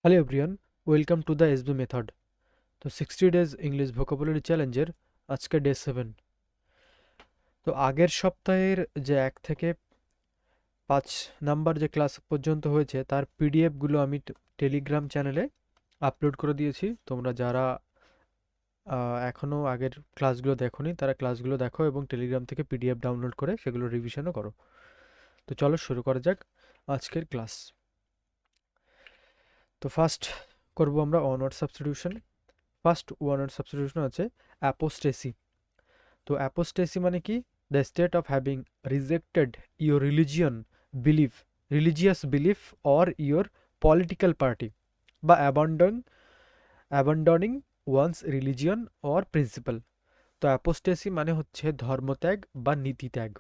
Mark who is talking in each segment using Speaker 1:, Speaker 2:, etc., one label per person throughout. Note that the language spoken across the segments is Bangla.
Speaker 1: Hello everyone, welcome to the SB method. তো 60 ডেজ ইংলিশ ভোকাবুলারি চ্যালেঞ্জের আজকে ডে 7। তো আগের সপ্তাহের যে 1 থেকে 5 নাম্বার যে ক্লাস পর্যন্ত হয়েছে তার পিডিএফগুলো আমি টেলিগ্রাম চ্যানেলে আপলোড করে দিয়েছি। তোমরা যারা এখনও আগের ক্লাসগুলো দেখোনি তারা ক্লাসগুলো দেখো এবং টেলিগ্রাম থেকে পিডিএফ ডাউনলোড করে সেগুলো রিভিশনও করো। তো চলো শুরু করা যাক আজকের ক্লাস। তো ফার্স্ট করব আমরা one word substitution. First one word substitution আছে অ্যাপোস্টেসি। তো অ্যাপোস্টেসি মানে কি? The state of having rejected your belief religious belief or your political party বা abandoning one's religion or principle. তো অ্যাপোস্টেসি মানে হচ্ছে ধর্মত্যাগ বা নীতিত্যাগ।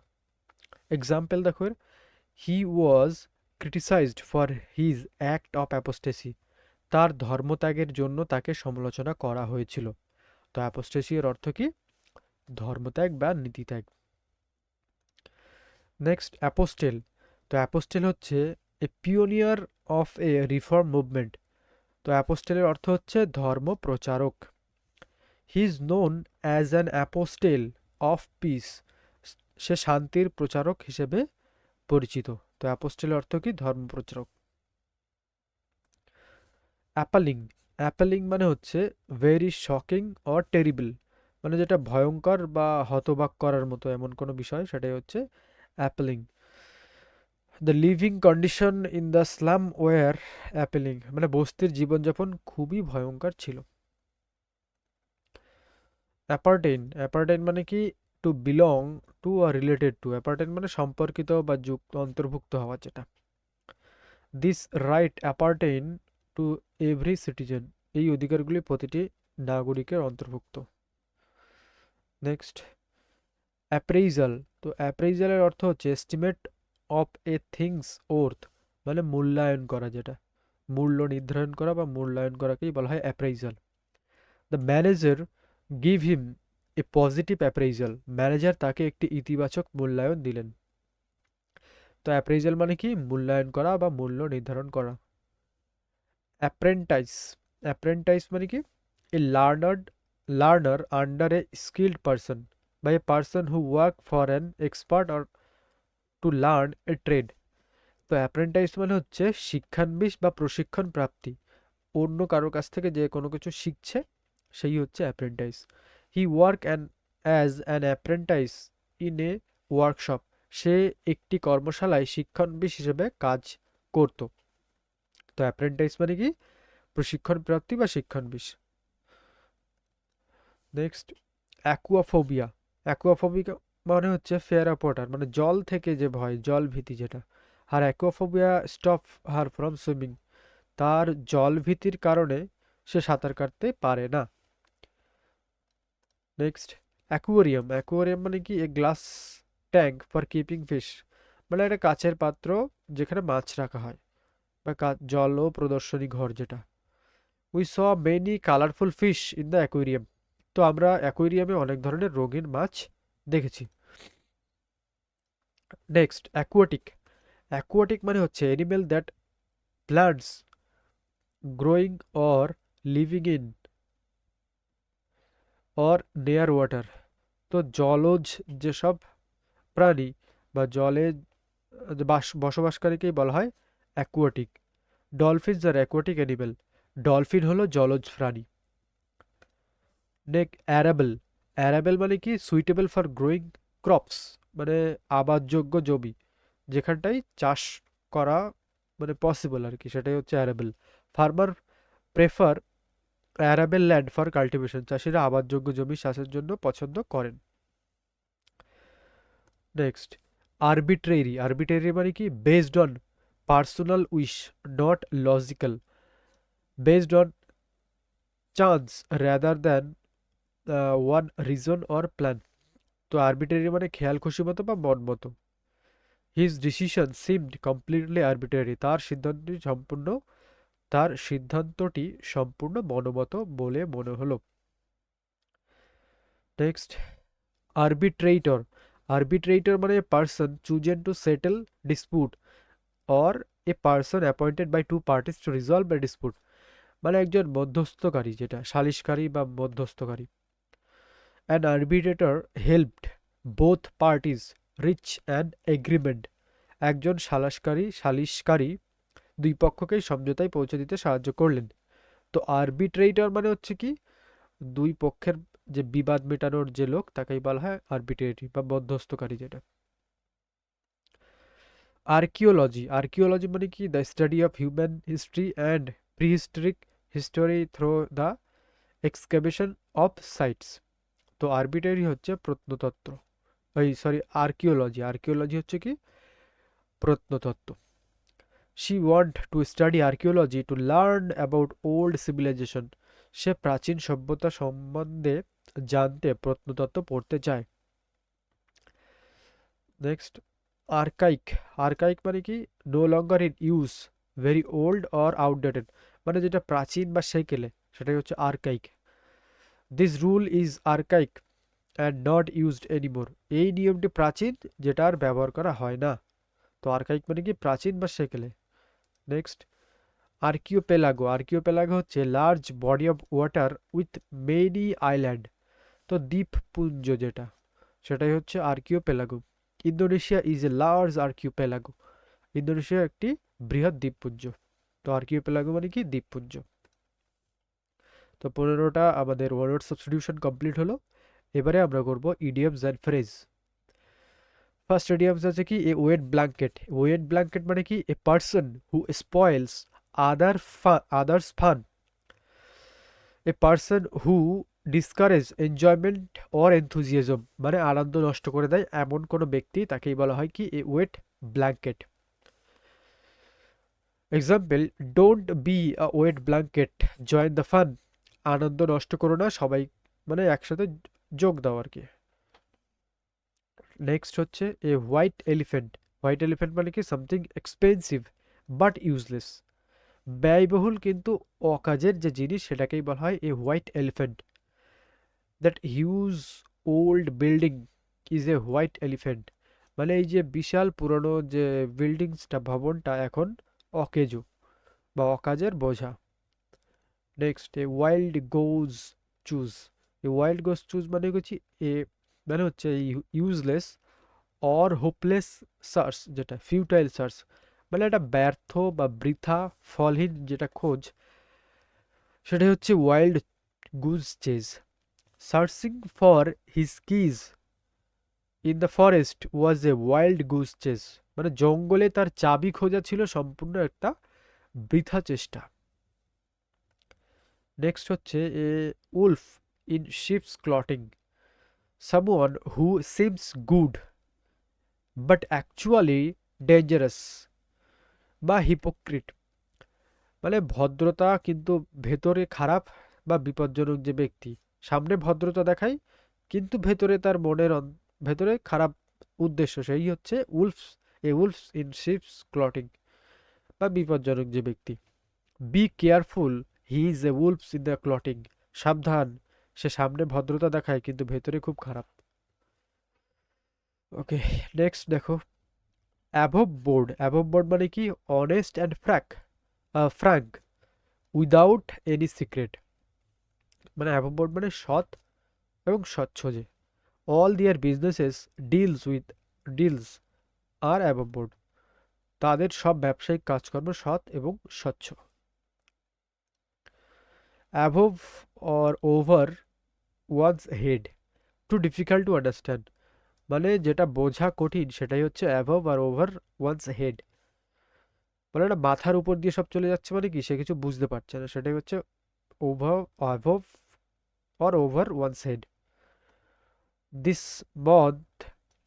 Speaker 1: এক্সাম্পল দেখো, he was criticised for his act of apostasy. তার ধর্মত্যাগের জন্য তাকে সমালোচনা করা হয়েছিল। তো অ্যাপোস্টেসি এর অর্থ কি? ধর্মত্যাগ বা নীতিত্যাগ। Next apostle. তো অ্যাপোস্টেল হচ্ছে a pioneer of a reform movement. তো অ্যাপোস্টেলের অর্থ হচ্ছে ধর্ম প্রচারক। He is known as an apostle of peace. সে শান্তির প্রচারক হিসেবে পরিচিত। তো অ্যাপোস্টেলের অর্থ কি? ধর্ম প্রচারক। অ্যাপালিং। অ্যাপালিং মানে হচ্ছে ভেরি শকিং অর টেরিবল, মানে যেটা ভয়ঙ্কর বা হতবাক করার মতো এমন কোনো বিষয়, সেটাই হচ্ছে appalling. The living condition in the slum were appalling, মানে বস্তির জীবনযাপন খুবই ভয়ঙ্কর ছিল। অ্যাপার্টেইন। অ্যাপার্টেইন মানে কি? To belong to or related to. Appertain মানে সম্পর্কিত বা যুক্ত অন্তর্ভুক্ত হওয়া যেটা। This right appertain to every citizen. এই অধিকারগুলি প্রতিটি নাগরিকের অন্তর্ভুক্ত। Next appraisal. তো অ্যাপ্রেইজালের অর্থ হচ্ছে estimate of a things worth, মানে মূল্যায়ন করা যেটা, মূল্য নির্ধারণ করা বা মূল্যায়ন করাকেই বলা হয় appraisal. The manager give him A positive appraisal. Manager তাকে একটি ইতিবাচক মূল্যায়ন দিলেন। তো অ্যাপ্রেইজাল মানে কি? মূল্যায়ন করা বা মূল্য নির্ধারণ করা। অ্যাপ্রেন্টাইস। অ্যাপ্রেন্টাইস মানে কি? এ learner under A skilled person by a person who work for an expert or to learn a trade. তো অ্যাপ্রেন্টাইজ মানে হচ্ছে শিক্ষানবিশ বা প্রশিক্ষণ প্রাপ্তি, অন্য কারোর কাছ থেকে যে কোনো কিছু শিখছে সেই হচ্ছে apprentice. He work as an apprentice in a workshop. সে একটি কর্মশালায় শিক্ষানবিশ হিসেবে কাজ করত। তো অ্যাপ্রেন্টাইজ মানে কি? প্রশিক্ষণ প্রাপ্তি বা শিক্ষানবিশ। নেক্সট অ্যাকুয়াফোবিয়া। অ্যাকুয়াফোবিয়া মানে হচ্ছে ফেয়ার অফ ওয়াটার, মানে জল থেকে যে ভয়, জল ভীতি যেটা। আর অ্যাকুয়াফোবিয়া স্টপ হার ফ্রম সুইমিং। তার জল ভীতির কারণে সে সাঁতার কাটতে পারে না। Next aquarium. অ্যাকুয়ারিয়াম মানে কি? A glass tank for keeping fish, মানে একটা কাচের পাত্র যেখানে মাছ রাখা হয়, বা জল ও প্রদর্শনী ঘর যেটা। We saw many colourful fish in the aquarium. তো আমরা অ্যাকুয়ারিয়ামে অনেক ধরনের রঙিন মাছ দেখেছি। Next aquatic. অ্যাকুয়াটিক মানে হচ্ছে animal that plants growing or living in or নেয়ার ওয়াটার। তো জলজ যেসব প্রাণী বা জলে বসবাসকারীকেই বলা হয় অ্যাকুয়াটিক। ডলফিনস আর অ্যাকুয়াটিক অ্যানিমেল। ডলফিন হলো জলজ প্রাণী। অ্যারাবেল। অ্যারাবেল মানে কি? সুইটেবল ফর গ্রোয়িং ক্রপস, মানে আবাদযোগ্য জমি যেখানটায় চাষ করা মানে পসিবল আর কি, সেটাই হচ্ছে arable. Farmer prefer arable land for cultivation. চাষিরা আবাদযোগ্য জমি চাষের জন্য পছন্দ করেন। নেক্সট আরবিট্রেরি। আরবিট্রেরি মানে কি? Based on personal wish, not logical. Based on chance rather than one reason or plan. তো আরবিট্রারি মানে খেয়াল খুশি মতো বা মন মতো। His decision seemed completely arbitrary. তার সিদ্ধান্তটি সম্পূর্ণ মনোমত বলে মনে হলো। Next arbitrator. আরবিট্রেটর মানে person chosen to settle dispute or a person appointed by two parties to resolve a dispute. মানে একজন মধ্যস্থকারী, যেটা সালিশকারী বা মধ্যস্থকারী। An arbitrator helped both parties reach an agreement. একজন সালিশকারী দুই পক্ষকেই সমঝোতায় পৌঁছে দিতে সাহায্য করলেন। তো আরবিট্রেটর মানে হচ্ছে কি, দুই পক্ষের যে বিবাদ মেটানোর যে লোক তাকেই বলা হয় আরবিট্রেটরি বা মধ্যস্থকারী যেটা। আর্কিওলজি মানে কি, the study of human history and prehistoric history through the excavation of sites. তো আরবিট্রেটরি হচ্ছে প্রত্নতত্ত্ব, আর্কিওলজি হচ্ছে কি প্রত্নতত্ত্ব। She want to study archaeology to learn about old civilisation. সে প্রাচীন সভ্যতা সম্বন্ধে জানতে প্রত্নতত্ত্ব পড়তে চায়। নেক্সট, আর্কাইক। আর্কাইক মানে কি, no longer in use, very old or outdated. মানে যেটা প্রাচীন বা সেকেলে, সেটাই হচ্ছে archaic. This rule is archaic and not used anymore. এই নিয়মটি প্রাচীন, যেটা আর ব্যবহার করা হয় না। তো আর্কাইক মানে কি প্রাচীন বা সেকেলে। নেক্সট, আর্কিওপেলাগো হচ্ছে large body of water with many island. তো দ্বীপপুঞ্জ যেটা, সেটাই হচ্ছে archipelago. Indonesia is a large archipelago. Indonesia একটি বৃহৎ দ্বীপপুঞ্জ। তো আর্কিওপেলাগো মানে কি দ্বীপপুঞ্জ। তো 15টা আমাদের ওয়ার্ড সাবস্টিটিউশন কমপ্লিট হলো। এবারে আমরা করব idioms and phrase. First idioms আছে কি, a wet blanket. Wait blanket মানে কি, a person who spoils others fun. A person who discourage enjoyment or enthusiasm, মানে আনন্দ নষ্ট করে দেয় এমন কোনো ব্যক্তি, তাকেই বলা হয় কি a wet blanket. Example, don't be a wet blanket, join the fun. আনন্দ নষ্ট করো না, সবাই মানে একসাথে যোগ দাও আর কি। নেক্সট হচ্ছে a white elephant. White elephant মানে কি, সামথিং এক্সপেন্সিভ বাট ইউজলেস। ব্যয়বহুল কিন্তু অকাজের যে জিনিস, সেটাকেই বলা হয় a white elephant. That huge old building is a white elephant. মানে এই যে বিশাল পুরনো যে বিল্ডিংসটা, ভবনটা এখন অকেজো বা অকাজের বোঝা। Next, a wild goes choose. A wild goes choose মানে হচ্ছে এ, মানে হচ্ছে ইউজলেস অর হোপলেস সার্চ, যেটা ফিউটাইল সার্চ, মানে একটা ব্যর্থ বা বৃথা ফলহীন যেটা খোঁজ, সেটাই হচ্ছে wild goose chase. Searching for his keys in the forest was a wild goose chase. মানে জঙ্গলে তার চাবি খোঁজা ছিল সম্পূর্ণ একটা বৃথা চেষ্টা। নেক্সট হচ্ছে a wolf in sheep's clothing. Someone who seems good but actually dangerous বা হিপোক্রিট। মানে ভদ্রতা কিন্তু ভেতরে খারাপ বা বিপজ্জনক যে ব্যক্তি, সামনে ভদ্রতা দেখায় কিন্তু ভেতরে তার ভেতরে খারাপ উদ্দেশ্য, সেই হচ্ছে উলফস ইন শিপস ক্লটিং বা বিপজ্জনক যে ব্যক্তি। Be careful, he is a wolfs in the clothing. সাবধান, সে সামনে ভদ্রতা দেখায় কিন্তু ভেতরে খুব খারাপ। ওকে, নেক্সট দেখো, অ্যাভব বোর্ড মানে কি, honest and frank without any secret. মানে অ্যাভব বোর্ড মানে সৎ এবং স্বচ্ছ যে, all their businesses deals are above board. তাদের সব ব্যবসায়িক কাজকর্ম সৎ এবং স্বচ্ছ। Above or over one's head, too difficult to understand. মানে যেটা বোঝা কঠিন, সেটাই হচ্ছে অ্যাভব আর ওভার ওয়ানস হেড। মানে না, মাথার উপর দিয়ে সব চলে যাচ্ছে, মানে কি সে কিছু বুঝতে পারছে না, সেটাই হচ্ছে above or over one's head. This math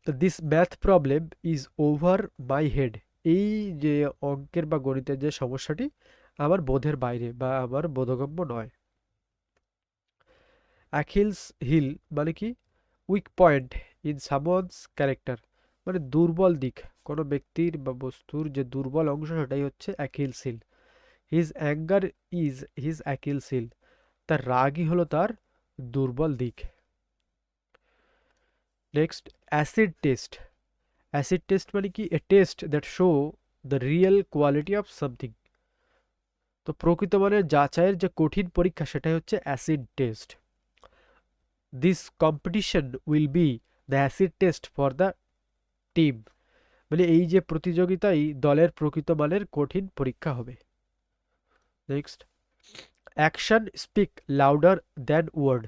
Speaker 1: this math problem is over my head. এই যে অঙ্কের বা গণিতের যে সমস্যাটি আমার বোধের বাইরে বা আমার বোধগম্য নয়। অ্যাখিলস হিল মানে কি, weak point in someone's character. মানে দুর্বল দিক, কোনো ব্যক্তির বা বস্তুর যে দুর্বল অংশ, সেটাই হচ্ছে Achilles heel. His anger is his Achilles heel. তার রাগই হলো তার দুর্বল দিক। Next, acid test. Acid test মানে কি, a test that show the real quality of something. তো প্রকৃত মানের যাচাইয়ের যে কঠিন পরীক্ষা সেটাই হচ্ছে acid test. This competition will be the acid test for the team, মানে এই যে প্রতিযোগিতাই দলের প্রকৃত মানের কঠিন পরীক্ষা হবে। Next, action speak louder than word,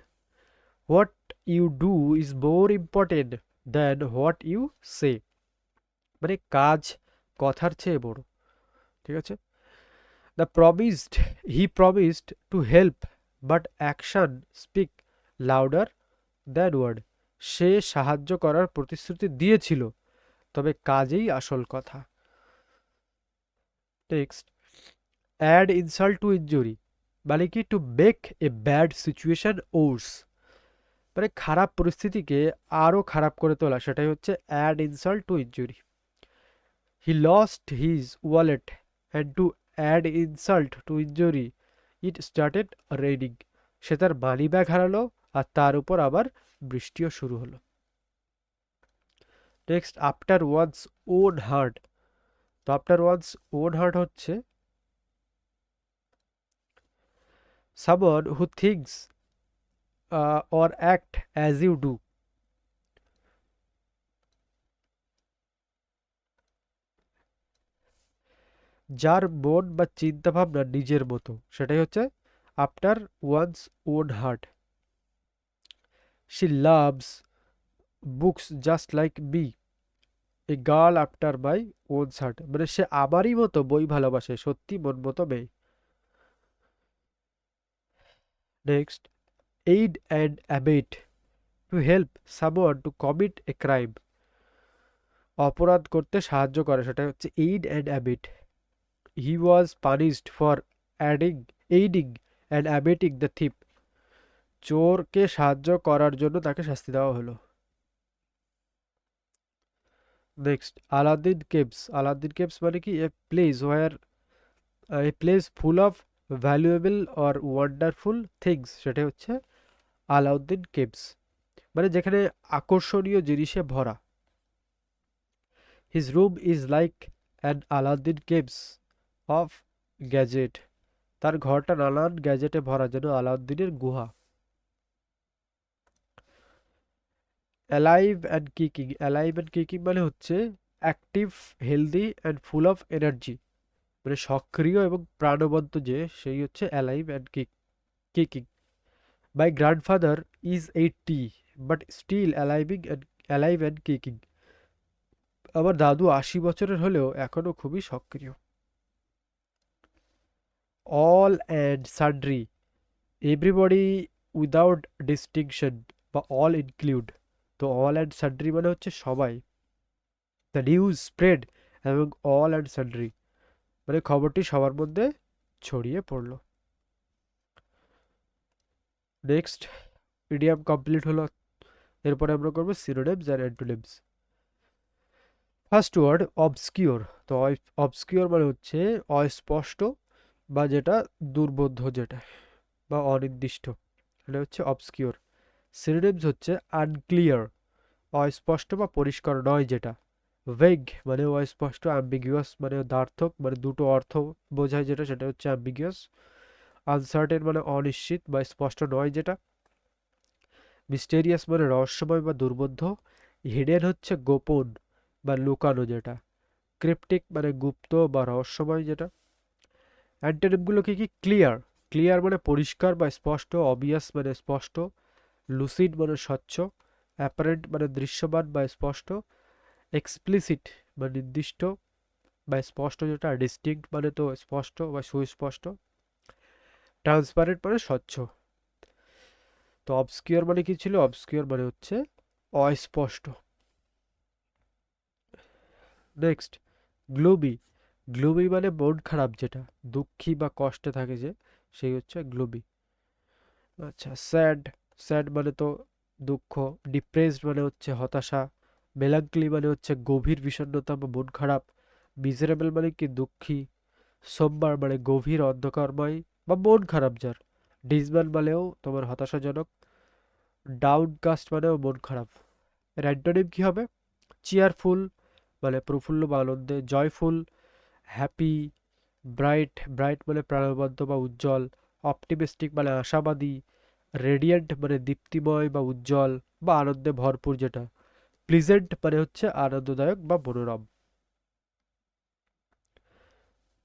Speaker 1: what you do is more important than what you say, মানে কাজ কথার চেয়ে বড়। ঠিক আছে। The promised he promised to help but action speak louder than word, সে সাহায্য করার প্রতিশ্রুতি দিয়েছিল তবে কাজেই আসল কথা। Next, add insult to injury, মানে কি to make a bad situation worse, মানে খারাপ পরিস্থিতিকে আরও খারাপ করে তোলা, সেটাই হচ্ছে add insult to injury. He lost his wallet and to add insult to injury it started raining, সে তার মানি ব্যাগ হারালো আর তার উপর আবার বৃষ্টিও শুরু হলো। Next, after one's own heart, তো আফটার ওয়ান্স ওন হার্ট হচ্ছে someone who thinks or act as you do, যার মন বা চিন্তা ভাবনা নিজের মতো, সেটাই হচ্ছে after one's own heart. She loves books just like me, a girl after my own heart, মানে সে আমারই মতো বই ভালোবাসে, সত্যি মন মতো মেয়ে। Next, aid and abet, to help someone to commit a crime, অপরাধ করতে সাহায্য করে, সেটা হচ্ছে aid and abet. He was punished for aiding and abetting the thief, চোরকে সাহায্য করার জন্য তাকে শাস্তি দেওয়া হলো। Next, Aladdin caves, Aladdin caves মানে কি a place full of valuable or wonderful things, সেটা হচ্ছে আলাউদ্দিন কেভস, মানে যেখানে আকর্ষণীয় জিনিসে ভরা। His room is like an Alauddin caves of gadget, তার ঘরটা নানান গ্যাজেটে ভরা, যেন আলাউদ্দিনের গুহা। Alive and kicking, alive and kicking মানে হচ্ছে active, healthy and full of energy, মানে সক্রিয় এবং প্রাণবন্ত যে, সেই হচ্ছে alive and kicking. My grandfather is 80 but still alive and kicking, আমার দাদু 80 বছরের হলেও এখনো খুবই সক্রিয়। All and sundry, everybody without distinction বা অল ইনক্লুড, তো অল অ্যান্ড সান্ড্রি মানে হচ্ছে সবাই। দ্য নিউজ স্প্রেড এবং অল অ্যান্ড সান্ড্রি, মানে খবরটি সবার মধ্যে ছড়িয়ে পড়ল। নেক্সট, ইডিয়াম কমপ্লিট হলো। এরপরে আমরা করবো synonyms and antonyms. First word obscure, তো অবস্কিওর মানে হচ্ছে অস্পষ্ট বা যেটা দুর্বোধ্য, যেটা বা অনির্দিষ্ট, এটা হচ্ছে অবস্কিওর। সিনোনিমস হচ্ছে আনক্লিয়ার, অস্পষ্ট বা পরিষ্কার নয় যেটা। ভেগ মানে অস্পষ্ট, অ্যাম্বিগুয়াস মানে দ্বার্থক, মানে দুটো অর্থ বোঝায় যেটা, সেটা হচ্ছে অ্যাম্বিগুয়াস। আনসার্টেন মানে অনিশ্চিত বা স্পষ্ট নয় যেটা। মিস্টেরিয়াস মানে রহস্যময় বা দুর্বোধ্য। হিডেন হচ্ছে গোপন বা লুকানো যেটা। ক্রিপ্টিক মানে গুপ্ত বা রহস্যময় যেটা। অ্যান্টোনিমগুলো কি কি? ক্লিয়ার, ক্লিয়ার মানে পরিষ্কার বা স্পষ্ট। অবভিয়াস মানে স্পষ্ট। লুসিড মানে স্বচ্ছ। অ্যাপারেন্ট মানে দৃশ্যমান বা স্পষ্ট। এক্সপ্লিসিট বা নির্দিষ্ট বা স্পষ্ট যেটা। ডিস্টিংক্ট মানে তো স্পষ্ট বা সুস্পষ্ট। ট্রান্সপারেন্ট মানে স্বচ্ছ। তো অবস্কিওর মানে কি ছিল? অবস্কিওর মানে হচ্ছে অস্পষ্ট। নেক্সট, গ্লোবি, গ্লোবি মানে মন খারাপ যেটা, দুঃখী বা কষ্টে থাকে যে, সেই হচ্ছে গ্লোবি। আচ্ছা, স্যাড, স্যাড মানে তো দুঃখ। ডিপ্রেসড মানে হচ্ছে হতাশা। মেলাঙ্কলি মানে হচ্ছে গভীর বিষণ্ণতা বা মন খারাপ। মিজারেবল মানে কি? দুঃখী। সোমবার মানে গভীর অন্ধকারময় বা মন খারাপ যার। ডিসমাল মানেও তোমার হতাশাজনক। ডাউনকাস্ট মানেও মন খারাপ। অ্যান্টোনিম কি হবে? চেয়ারফুল মানে প্রফুল্ল বা আনন্দে। জয়ফুল, হ্যাপি, ব্রাইট, ব্রাইট মানে প্রাণবন্ত বা উজ্জ্বল। অপটিমিস্টিক মানে আশাবাদী। রেডিয়েন্ট মানে দীপ্তিময় বা উজ্জ্বল বা আনন্দে ভরপুর যেটা। প্লিজেন্ট মানে হচ্ছে আনন্দদায়ক বা মনোরম।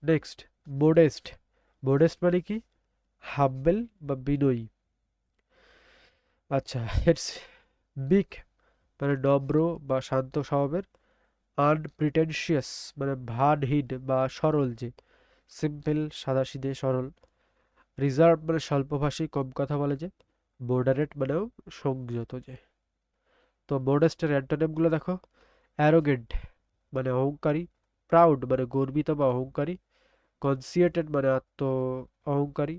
Speaker 1: Next, modest. মোডেস্ট মানে কি? হাম্বেল বা বিনয়ী। আচ্ছা, ইটস বিগ মানে নম্র বা শান্ত স্বভাবের। আনপ্রিটেনশিয়াস মানে ভানহীন বা সরল যে। সিম্পল সাদাসিধে সরল। রিজার্ভ মানে স্বল্পভাষী কম কথা বলে যে। মডারেট মানেও সংযত যে। তো মোডেস্টের অ্যান্টোনিমগুলো দেখো। অ্যারোগেন্ট মানে অহংকারী। প্রাউড মানে গর্বিত বা অহংকারী। কনসিয়েটেড মানে আত্ম অহংকারী।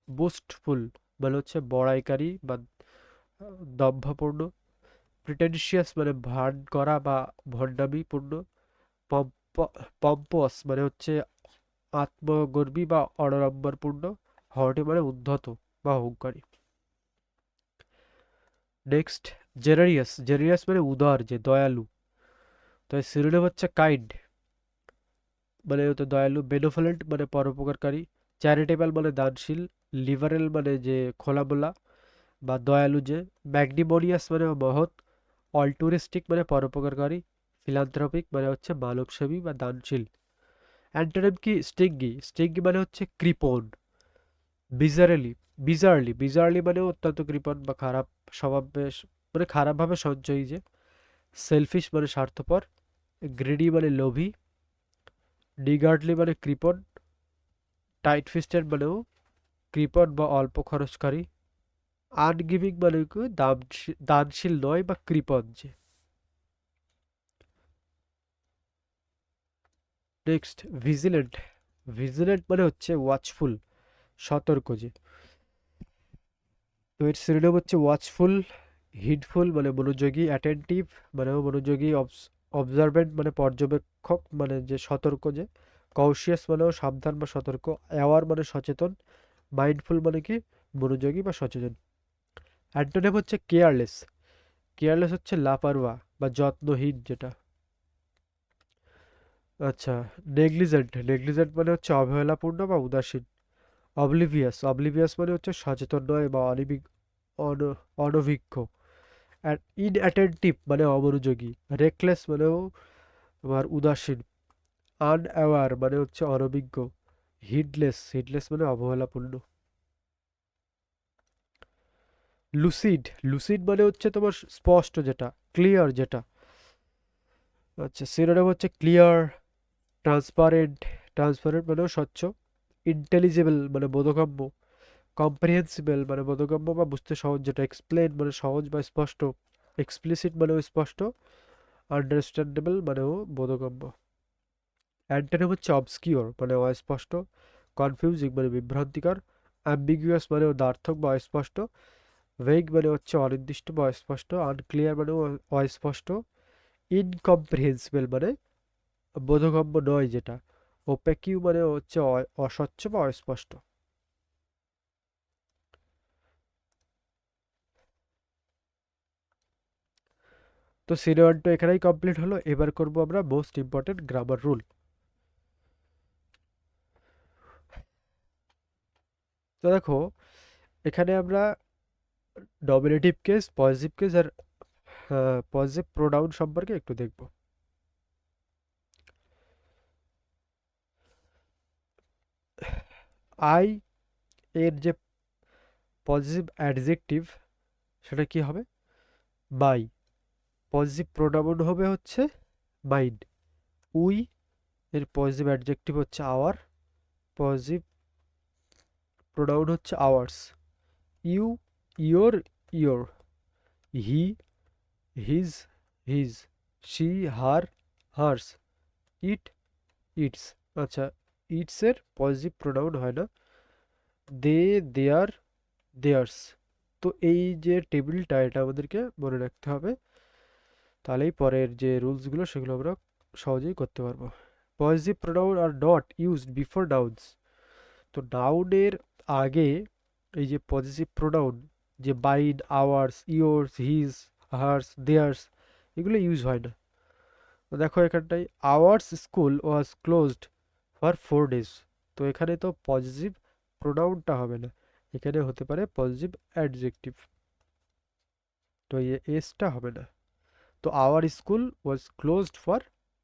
Speaker 1: বুস্টফুল মানে হচ্ছে বড়াইকারী বা দম্ভপূর্ণ। প্রিটেনশিয়াস মানে ভান করা বা ভণ্ডামিপূর্ণ। পম্পস মানে হচ্ছে আত্মগর্বী বা অডম্বরপূর্ণ। হর্টি মানে উদ্ধত বা অহংকারী। নেক্সট, জেনারিয়াস। জেনারিয়াস মানে উদার যে, দয়ালু। তো এর সিনোনিম হচ্ছে কাইন্ড মানে হচ্ছে দয়ালু। বেনেভোলেন্ট মানে পরোপকারী। চ্যারিটেবল মানে দানশীল। লিবারেল মানে যে খোলামেলা বা দয়ালু যে। ম্যাগনিমোনিয়াস মানে মহৎ। অল্টুরিস্টিক মানে পরোপকারী। ফিলান্থ্রপিক মানে হচ্ছে মানবসেবী বা দানশীল। অ্যান্টোনিম কি? স্টিঙ্গি। স্টিঙ্গি মানে হচ্ছে কৃপণ। বিজারলি। বিজারলি মানে অত্যন্ত কৃপণ বা খারাপ স্বভাবে, মানে খারাপভাবে সঞ্চয়ী যে। সেলফিশ মানে স্বার্থপর। গ্রিডি মানে লোভী। নিগার্ডলি মানে কৃপণ। টাইট ফিস্টেড মানেও কৃপণ বা অল্প খরচকারী। আনগিভিং মানে কি? দানশীল নয় বা কৃপণ যে। Next, vigilant. ভিজিলেন্ট মানে হচ্ছে ওয়াচফুল, সতর্ক যে। তো এর সিনোনিম হচ্ছে ওয়াচফুল। হিডফুল মানে মনোযোগী। অ্যাটেন্টিভ মানেও মনোযোগী। অবজারভেন্ট মানে পর্যবেক্ষক মানে যে সতর্ক যে। কউশিয়াস মানেও সাবধান বা সতর্ক। অ্যাওয়ার মানে সচেতন। মাইন্ডফুল মানে কি? মনোযোগী বা সচেতন। অ্যান্টোনিম হচ্ছে কেয়ারলেস। কেয়ারলেস হচ্ছে লাপারওয়া বা যত্নহীন যেটা। আচ্ছা, নেগলিজেন্ট। নেগলিজেন্ট মানে হচ্ছে অবহেলাপূর্ণ বা উদাসীন। অবলিভিয়াস। অবলিভিয়াস মানে হচ্ছে সচেতন নয় বা অনভিজ্ঞ। আর ইনঅ্যাটেন্টিভ মানে অমনোযোগী। রেকলেস মানেও তোমার উদাসীন। আনঅ্যাওয়ার মানে হচ্ছে অনভিজ্ঞ। হিডলেস। হিডলেস মানে অবহেলাপূর্ণ। লুসিড। লুসিড মানে হচ্ছে তোমার স্পষ্ট যেটা, ক্লিয়ার যেটা। আচ্ছা, সিনোনিম হচ্ছে ক্লিয়ার, ট্রান্সপারেন্ট। ট্রান্সপারেন্ট মানেও স্বচ্ছ। ইন্টেলিজেবল মানে বোধগম্য। কম্প্রিহেন্সিবল মানে বোধগম্য বা বুঝতে সহজ যেটা। এক্সপ্লেন মানে সহজ বা স্পষ্ট। এক্সপ্লিসিট মানেও স্পষ্ট। আন্ডারস্ট্যান্ডেবল মানেও বোধগম্য। অ্যান্টোনিম হচ্ছে অবস্কিওর মানে অস্পষ্ট। কনফিউজিং মানে বিভ্রান্তিকর। অ্যাম্বিগুয়াস মানে দ্বার্থক বা অস্পষ্ট। ভেগ মানে হচ্ছে অনির্দিষ্ট বা অস্পষ্ট। আনক্লিয়ার মানে অস্পষ্ট। ইনকম্প্রিহেন্সিবল মানে বোধগম্য নয় যেটা। ওপেকিউ মানে হচ্ছে অস্বচ্ছ বা অস্পষ্ট। তো সিনেমাটা এখানেই কমপ্লিট হলো। এবার করব আমরা মোস্ট ইম্পর্টেন্ট গ্রামার রুল। তো দেখো, এখানে আমরা নমিনেটিভ কেস, পজিটিভ কেস আর পজিটিভ প্রোনাউন সম্পর্কে একটু দেখব। আই এর যে পজিটিভ অ্যাডজেক্টিভ সেটা কি হবে? মাই। পজিটিভ প্রোনাউন হবে হচ্ছে মাইন্ড। উই এর পজিটিভ অ্যাডজেক্টিভ হচ্ছে আওয়ার। পজিটিভ প্রোনাউন হচ্ছে ours. You, your, your. He, his, his. She, her, hers. It, its. আচ্ছা, ইটস এর পজিটিভ প্রোনাউন হয় না। They, their, theirs. তো এই যে টেবিলটা এটা আমাদেরকে মনে রাখতে হবে, তাহলেই পরের যে রুলসগুলো সেগুলো আমরা সহজেই করতে পারবো। Positive pronoun are not used before nouns. তো নাউনের আগে এই যে পজিটিভ প্রোনাউন, যে mine, ours, yours, his, hers, theirs, এগুলো ইউজ হয় না। তো দেখো এখানটায়, ours school was closed for 4 days। তো এখানে তো পজিটিভ প্রোনাউনটা হবে না, এখানে হতে পারে পজিটিভ অ্যাডজেক্টিভ, তো এই এসটা হবে না। তো our school was closed for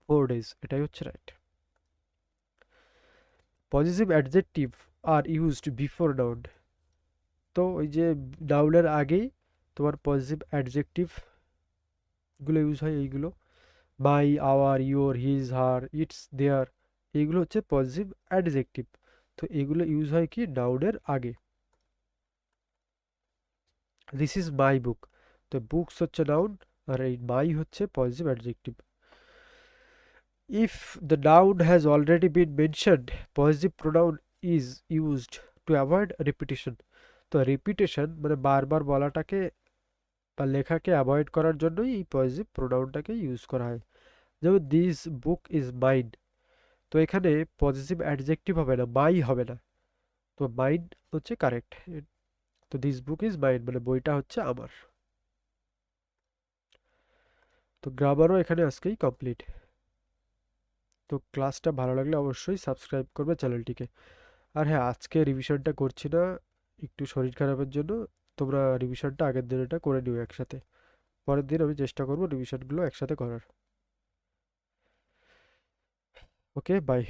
Speaker 1: 4 days, এটাই হচ্ছে right. Positive adjective are used before noun. তো ওই যে নাউনের আগেই তোমার পজিটিভ অ্যাডজেক্টিভগুলো ইউজ হয়, এইগুলো my, our, your, his, her, its, their, এইগুলো হচ্ছে পজিটিভ অ্যাডজেক্টিভ। তো এগুলো ইউজ হয় কি নাউনের আগে। দিস ইজ মাই বুক, তো বুকস হচ্ছে নাউন, আর এই মাই হচ্ছে positive adjective. If the noun has already been mentioned, positive pronoun is used to avoid repetition. তো রিপিটেশন মানে বারবার বলাটাকে বা লেখাকে অ্যাভয়েড করার জন্যই এই পজিটিভ প্রোনাউনটাকে ইউজ করা হয়। যেমন দিস বুক ইজ মাইন, তো এখানে পজিটিভ অ্যাডজেক্টিভ হবে না, মাই হবে না, তো মাইন হচ্ছে কারেক্ট। তো দিস বুক ইজ মাইন মানে বইটা হচ্ছে আমার। তো গ্রামারও এখানে আজকেই কমপ্লিট। তো ক্লাসটা ভালো লাগলে অবশ্যই সাবস্ক্রাইব করবে চ্যানেলটিকে। আর হ্যাঁ, আজকে রিভিশনটা করছি না, একটু শরীর খারাপের জন্য। তোমরা রিভিশনটা আগের দিন এটা করে নিও একসাথে, পরের দিন আমি চেষ্টা করবো রিভিশনগুলো একসাথে করার। ওকে, বাই।